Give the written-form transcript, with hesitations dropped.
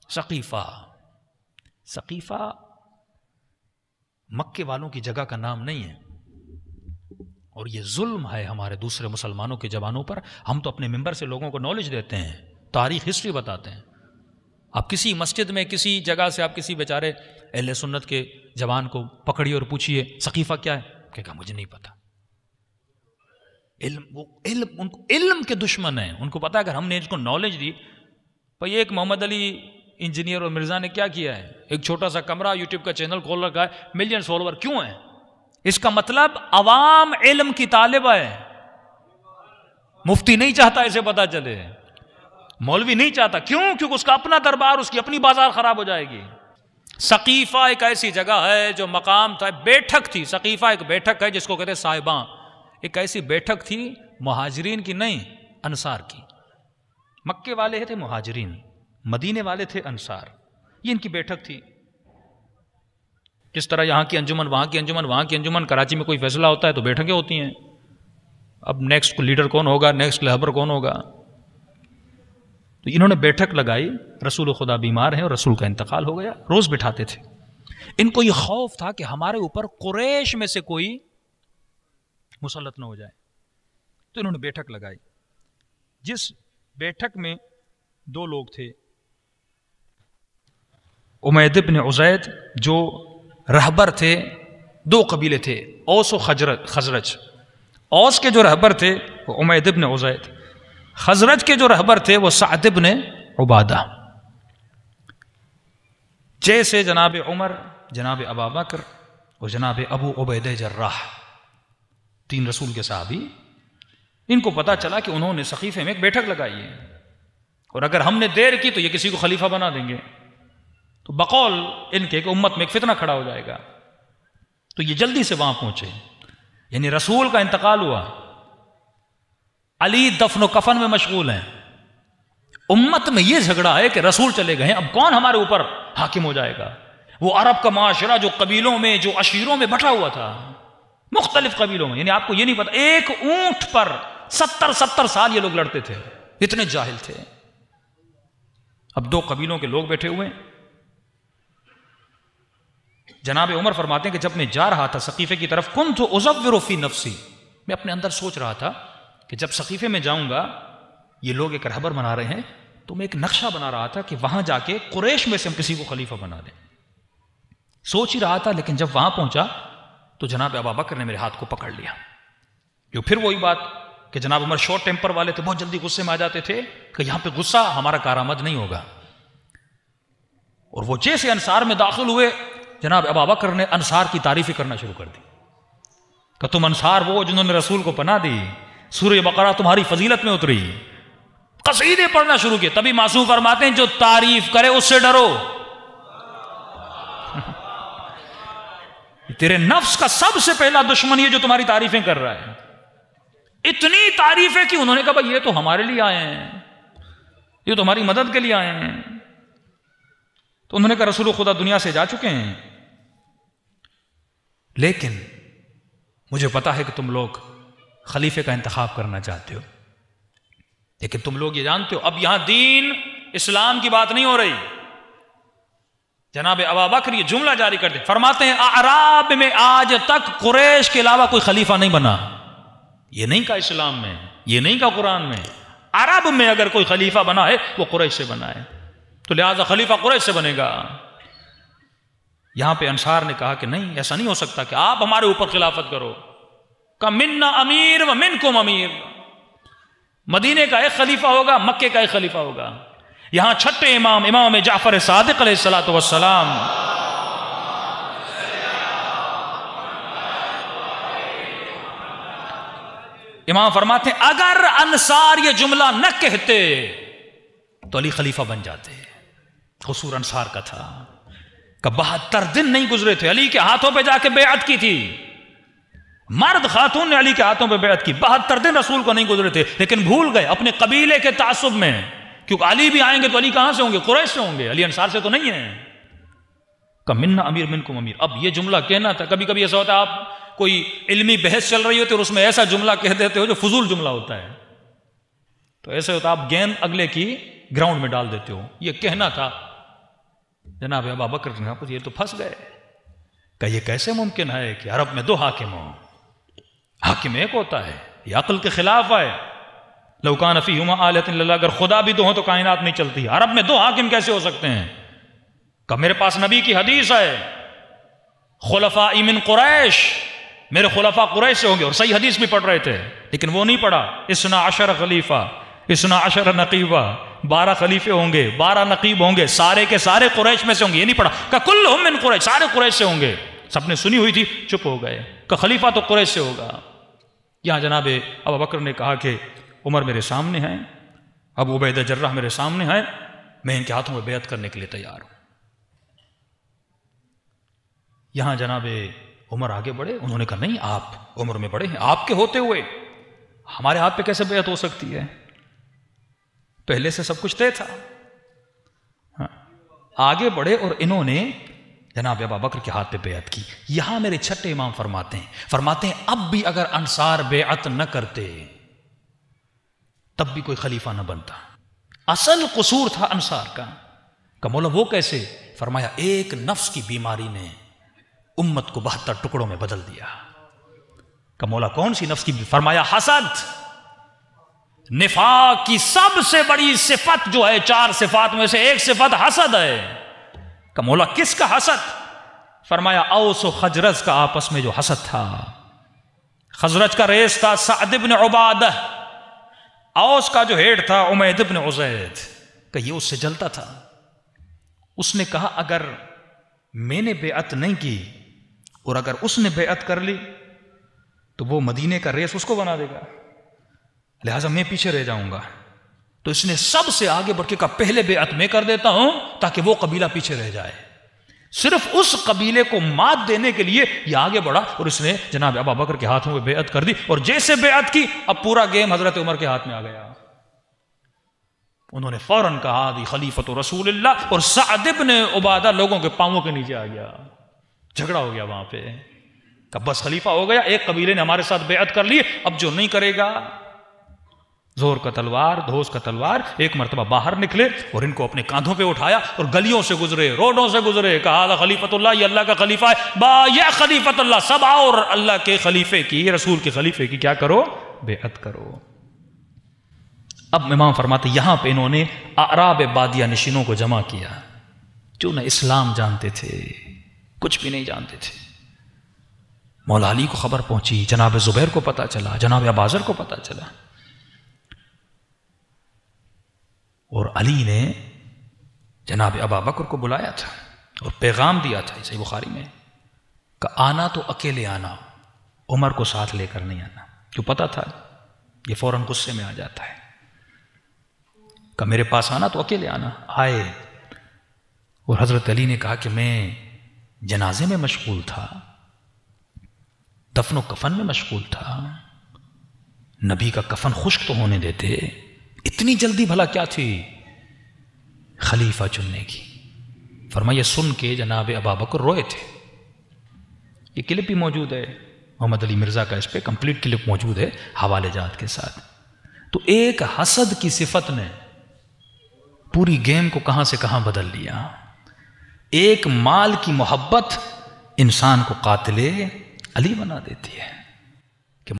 Saqifah مکے والوں کی جگہ کا نام نہیں ہے، اور یہ ظلم ہے ہمارے دوسرے مسلمانوں کے جوانوں پر. ہم تو اپنے ممبر سے لوگوں کو نالج دیتے ہیں، تاریخ ہسٹری بتاتے ہیں. آپ کسی مسجد میں کسی جگہ سے آپ کسی بیچارے اہل سنت کے جوان کو پکڑیے اور پوچھیے سقیفہ کیا ہے، کہ کہا مجھے نہیں پتا. ان کو علم کے دشمن ہیں. ان کو پتا ہے اگر ہم نے اس کو نالج دی. بھائی ایک محمد علی انجینئر اور مرزا نے کیا کیا ہے، ایک چھوٹا سا کمرہ یوٹیوب کا چینل کھول رکھا ہے، ملین فالوور کیوں ہیں؟ اس کا مطلب عوام علم کی طالبہ ہے. مفتی نہیں چاہتا اسے پتا چلے، مولوی نہیں چاہتا. کیوں؟ کیونکہ اس کا اپنا دربار، اس کی اپنی بازار خراب ہو جائے گی. سقیفہ ایک ایسی جگہ ہے جو مقام تھا، بیٹھک تھی. سقیفہ ایک بیٹھک ہے جس کو کہتے ہیں صاحباں. ایک ایسی بیٹھک تھی مہاجرین کی نہیں، انصار کی. مکے والے تھے مہاجرین، مدینے والے تھے انصار. یہ ان کی بیٹھک تھی. جس طرح یہاں کی انجمن، وہاں کی انجمن، وہاں کی انجمن. کراچی میں کوئی فیصلہ ہوتا ہے تو بیٹھکیں ہوتی ہیں. اب نیکسٹ لیڈر کون ہوگا، نیکسٹ رہبر کون ہوگا. تو انہوں نے بیٹھک لگائی. رسول خدا بیمار ہیں اور رسول کا انتقال ہو گیا. روز بٹھاتے تھے. ان کو یہ خوف تھا کہ ہمارے اوپر قریش میں سے کوئی مسلط نہ ہو جائے. تو انہوں نے بیٹھک لگائی. جس بیٹھک میں دو لوگ تھے، امید بن عزید جو رہبر تھے. دو قبیلے تھے، اوس و خزرج. اوس کے جو رہبر تھے وہ امید بن عزید، خزرج کے جو رہبر تھے وہ سعد بن عبادہ. جیسے جناب عمر، جناب ابا بکر اور جناب ابو عبیدہ جراح، تین رسول کے صحابی، ان کو پتا چلا کہ انہوں نے سقیفے میں ایک بیٹھک لگائی ہے، اور اگر ہم نے دیر کی تو یہ کسی کو خلیفہ بنا دیں گے. تو بقول ان کے کہ امت میں ایک فتنہ کھڑا ہو جائے گا. تو یہ جلدی سے وہاں پہنچے. یعنی رسول کا انتقال ہوا، علی دفن و کفن میں مشغول ہیں. امت میں یہ جھگڑا ہے کہ رسول چلے گئے، اب کون ہمارے اوپر حاکم ہو جائے گا. وہ عرب کا معاشرہ جو قبیلوں میں، جو عشیروں میں بٹا ہوا تھا، مختلف قبیلوں میں. یعنی آپ کو یہ نہیں پتا، ایک اونٹ پر 70 سال یہ لوگ لڑتے تھے، اتنے جاہل تھے. اب دو قبیلوں کے لوگ بیٹھے ہوئے. جناب عمر فرماتے ہیں کہ جب میں جا رہا تھا سقیفے کی طرف، کنت ازور فی نفسی، میں اپنے اندر سوچ رہا تھا کہ جب سقیفے میں جاؤں گا، یہ لوگ ایک رہبر بنا رہے ہیں، تو میں ایک نقشہ بنا رہا تھا کہ وہاں جا کے قریش میں سے ہم کسی کو خلیفہ بنا دیں. سوچ ہی رہا تھا، لیکن جب وہاں پہنچا تو جناب ابا بکر نے میرے ہاتھ کو پکڑ لیا. جو پھر وہی بات کہ جناب عمر شورٹ ٹیمپر والے تھے، بہت جلدی غصے میں آ جاتے تھے کہ یہاں پہ غصہ ہمارا کارآمد نہیں ہوگا. اور وہ جیسے انصار میں داخل ہوئے، جناب ابا بکر نے انصار کی تعریفیں کرنا شروع کر دی کہ تم انصار وہ جنہوں نے رسول کو پناہ دی، سورہ بقرہ تمہاری فضیلت میں اتری. قصیدے پڑھنا شروع کیے. تبھی معصوم فرماتے ہیں جو تعریف کرے اس سے ڈرو. تیرے نفس کا سب سے پہلا دشمن یہ جو تمہاری تعریفیں کر رہا ہے. اتنی تعریفیں کی. انہوں نے کہا بھائی یہ تو ہمارے لیے آئے ہیں، یہ تو ہماری مدد کے لیے آئے ہیں. تو انہوں نے کہا رسول خدا دنیا سے جا چکے ہیں، لیکن مجھے پتا ہے کہ تم لوگ خلیفے کا انتخاب کرنا چاہتے ہو، لیکن تم لوگ یہ جانتے ہو اب یہاں دین اسلام کی بات نہیں ہو رہی. جناب ابا بکر یہ جملہ جاری کرتے فرماتے ہیں اعراب میں آج تک قریش کے علاوہ کوئی خلیفہ نہیں بنا. یہ نہیں کہا اسلام میں، یہ نہیں کہا قرآن میں. عرب میں اگر کوئی خلیفہ بنا ہے وہ قریش سے بنا ہے، تو لہذا خلیفہ قریش سے بنے گا. یہاں پہ انصار نے کہا کہ نہیں، ایسا نہیں ہو سکتا کہ آپ ہمارے اوپر خلافت کرو. کہ منا امیر و منکم امیر. مدینے کا ایک خلیفہ ہوگا، مکے کا ایک خلیفہ ہوگا. یہاں چھٹے امام جعفر صادق علیہ الصلوۃ والسلام، امام فرماتے ہیں اگر انصار یہ جملہ نہ کہتے تو علی خلیفہ بن جاتے. قصور انصار کا تھا کہ 72 دن نہیں گزرے تھے، علی کے ہاتھوں پہ جا کے بیعت کی تھی. مرد خاتون نے علی کے ہاتھوں پہ بیعت کی. 72 دن رسول کو نہیں گزرے تھے، لیکن بھول گئے اپنے قبیلے کے تعصب میں، کیونکہ علی بھی آئیں گے تو علی کہاں سے ہوں گے؟ قریش سے ہوں گے، علی انصار سے تو نہیں ہیں. کہ منا امیر منکم امیر. اب یہ جملہ کہنا تھا. کبھی کبھی ایسا ہوتا ہے آپ کوئی علمی بحث چل رہی ہوتی ہے اور اس میں ایسا جملہ کہہ دیتے ہو جو فضول جملہ ہوتا ہے. تو ایسے ہوتا آپ گیند اگلے کی گراؤنڈ میں ڈال دیتے ہو. یہ کہنا تھا جناب ابو بکر نے کہا یہ تو پھنس گئے کہ یہ کیسے ممکن ہے کہ عرب میں 2 حاکم ہوں. حاکم ایک ہوتا ہے، یہ عقل کے خلاف ہے. لو کان فیہما آلہۃ الا اللہ، اگر خدا بھی 2 ہوں تو کائنات نہیں چلتی. عرب میں 2 حاکم کیسے ہو سکتے ہیں؟ کہ میرے پاس نبی کی حدیث ہے خلفاء من قریش، میرے خلفاء قریش سے ہوں گے، اور صحیح حدیث بھی پڑھ رہے تھے لیکن وہ نہیں پڑھا. 12 خلیفہ 12 نقیبہ، 12 خلیفے ہوں گے، 12 نقیب ہوں گے، سارے کے سارے قریش میں سے ہوں گے. یہ نہیں پڑھا کہ کلہم من قریش، سارے قریش سے ہوں گے. سب نے سنی ہوئی تھی، چپ ہو گئے کہ خلیفہ تو قریش سے ہوگا. یہاں جناب ابو بکر نے کہا کہ عمر میرے سامنے ہیں، ابو عبیدہ جراح میرے سامنے ہیں، میں ان کے ہاتھوں میں بیعت کرنے کے لیے تیار ہوں. یہاں جناب عمر آگے بڑھے، انہوں نے کہا نہیں، آپ عمر میں بڑے ہیں، آپ کے ہوتے ہوئے ہمارے ہاتھ پہ کیسے بیعت ہو سکتی ہے؟ پہلے سے سب کچھ طے تھا. آگے بڑھے اور انہوں نے جناب ابو بکر کے ہاتھ پہ بیعت کی. یہاں میرے چھٹے امام فرماتے ہیں اب بھی اگر انصار بیعت نہ کرتے تب بھی کوئی خلیفہ نہ بنتا. اصل قصور تھا انصار کا. کہ مولا وہ کیسے؟ فرمایا ایک نفس کی بیماری نے امت کو 72 ٹکڑوں میں بدل دیا. کہ مولا کون سی نفس کی؟ فرمایا حسد. نفاق کی سب سے بڑی صفت جو ہے 4 صفات میں سے ایک صفت حسد ہے. کہ مولا کس کا حسد؟ فرمایا اوس و خزرج کا آپس میں جو حسد تھا. خزرج کا ریس تھا سعد بن عبادہ، اوس کا جو ہیڈ تھا عمید بن عزید. کہ یہ اس سے جلتا تھا. اس نے کہا اگر میں نے بیعت نہیں کی اور اگر اس نے بیعت کر لی تو وہ مدینے کا ریس اس کو بنا دے گا، لہٰذا میں پیچھے رہ جاؤں گا. تو اس نے سب سے آگے بڑھ کے کہا پہلے بیعت میں کر دیتا ہوں تاکہ وہ قبیلہ پیچھے رہ جائے. صرف اس قبیلے کو مات دینے کے لیے یہ آگے بڑھا اور اس نے جناب ابو بکر کے ہاتھوں میں بیعت کر دی. اور جیسے بیعت کی اب پورا گیم حضرت عمر کے ہاتھ میں آ گیا. انہوں نے فوراً کہا دی خلیفۃ رسول اللہ، اور سعد بن عبادہ لوگوں کے پاؤں کے نیچے آ گیا. جھگڑا ہو گیا وہاں پہ کہ بس خلیفہ ہو گیا، ایک قبیلے نے ہمارے ساتھ بیعت کر لی، اب جو نہیں کرے گا زور کا تلوار دھوس کا تلوار. ایک مرتبہ باہر نکلے اور ان کو اپنے کاندھوں پہ اٹھایا اور گلیوں سے گزرے، روڈوں سے گزرے. کہا خلیفۃ اللہ، یہ اللہ کا خلیفہ ہے، با یا خلیفۃ اللہ، سب آؤ اور اللہ کے خلیفے کی، رسول کے خلیفے کی کیا کرو؟ بیعت کرو. اب امام فرماتے یہاں پہ انہوں نے اعراب بادیہ نشینوں کو جمع کیا جو نہ اسلام جانتے تھے، کچھ بھی نہیں جانتے تھے. مولا علی کو خبر پہنچی، جناب زبیر کو پتا چلا، جناب ابازر کو پتا چلا. اور علی نے جناب ابو بکر کو بلایا تھا اور پیغام دیا تھا صحیح بخاری میں کہ آنا تو اکیلے آنا، عمر کو ساتھ لے کر نہیں آنا. جو پتا تھا یہ فوراً غصے میں آ جاتا ہے کہ میرے پاس آنا تو اکیلے آنا. آئے اور حضرت علی نے کہا کہ میں جنازے میں مشغول تھا، دفن و کفن میں مشغول تھا، نبی کا کفن خشک تو ہونے دیتے، اتنی جلدی بھلا کیا تھی خلیفہ چننے کی. فرمایا سن کے جناب ابو بکر روئے تھے. یہ کلپ بھی موجود ہے محمد علی مرزا کا، اس پہ کمپلیٹ کلپ موجود ہے حوالے جات کے ساتھ. تو ایک حسد کی صفت نے پوری گیم کو کہاں سے کہاں بدل لیا. ایک مال کی محبت انسان کو قاتل علی بنا دیتی ہے.